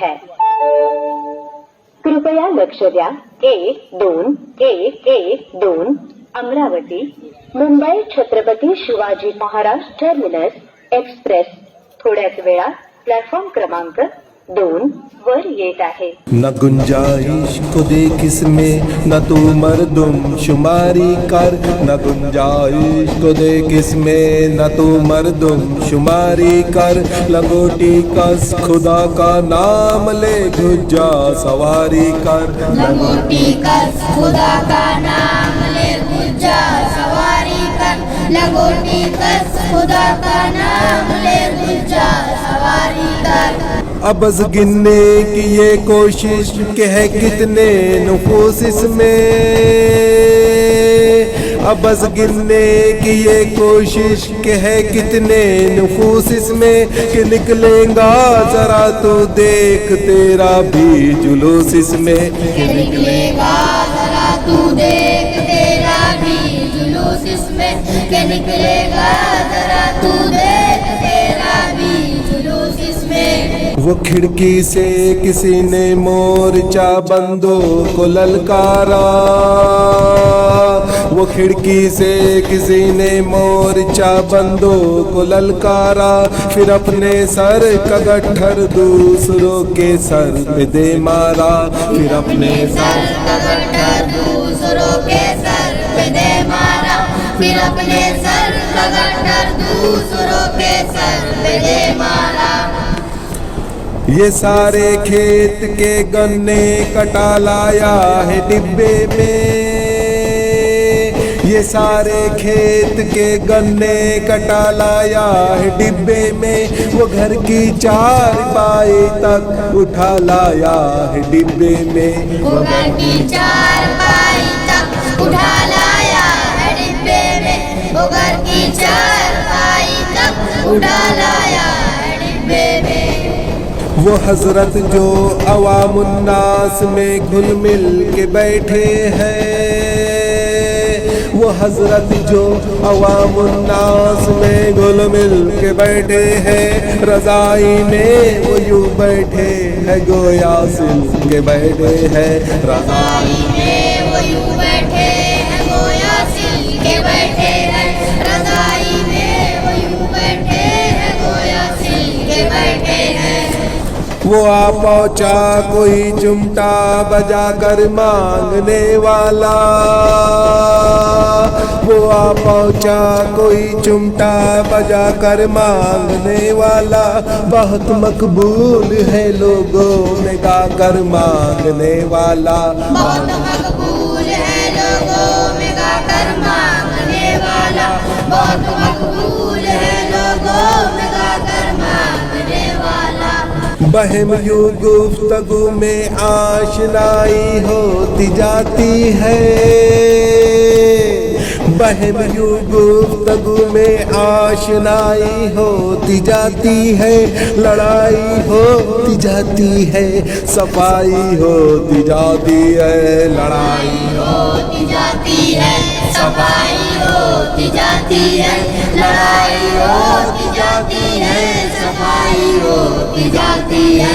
है। कृपया लक्ष द्या। 1212 अमरावती मुंबई छत्रपती शिवाजी महाराज टर्मिनस एक्सप्रेस थोड्याच वेळात प्लॅटफॉर्म क्रमांक 2 वर येत आहे। न गुंजाइश को देख इसमें न तू मर्दुम शुमारी कर, न गुंजाइश को देख इसमें न तू मर्दुम शुमारी कर, लंगोटी कस खुदा का नाम ले गुज्जा सवारी कर, लंगोटी कस खुदा का नाम ले गुज्जा सवारी कर, लंगोटी कस खुदा का नाम ले गुज्जा सवारी कर। अबस गिनने की ये कोशिश कि है कितने नुफूस इसमें, अबस गिनने की ये कोशिश कि है कितने नुफूस इसमें, कि निकलेगा जरा तू देख तेरा भी जुलूस इसमें, कि निकलेगा जरा तू देख तेरा भी जुलूस इसमें, कि निकलेगा जरा तू देख तेरा भी जुलूस इसमें। वो खिड़की से किसी ने मोर्चा बंदों को ललकारा, वो खिड़की से किसी ने मोर्चा बंदों को ललकारा, फिर अपने सर का गट्ठर दूसरों के सर पे दे मारा, फिर अपने सर का गट्ठर दूसरों के सर पे दे मारा, फिर अपने सर का गट्ठर दूसरों के सर पे दे मारा। ये सारे खेत के गन्ने कटा लाया है डिब्बे में, ये सारे खेत के गन्ने कटा लाया है डिब्बे में, वो घर की चारपाई तक उठा लाया है डिब्बे में, वो घर की चारपाई तक उठा लाया है डिब्बे में, वो घर की चारपाई तक उठा लाया है डिब्बे में। वो हजरत जो अवामुन्नास में घुल मिल के बैठे हैं, वो हजरत जो अवामुन्नास में घुल मिल के बैठे हैं, रज़ाई में वो यूं बैठे हैं गोया सिल के बैठे हैं, रज़ाई में वो यूं बैठे हैं गोया सिल के बैठे हैं, रज़ाई में वो यूं बैठे हैं गोया सिल के बैठे हैं। वो आ पहुंचा कोई चिमटा बजा कर मांगने वाला, वो आ पहुंचा कोई चिमटा बजा कर मांगने वाला, बहुत मकबूल है लोगों में गा कर मांगने वाला, बहुत मकबूल है लोगों में गा कर मांगने वाला, बहुत मकबूल है लोगों में गा कर मांगने वाला। बहम यूं गुफ्तगू में आशनाई होती जाती है, बहम यूं गुफ्तगू में आशनाई होती जाती है, लड़ाई होती जाती है सफाई होती जाती है, लड़ाई होती जाती है सफाई होती जाती है, लड़ाई होती जाती है सफाई होती जाती है।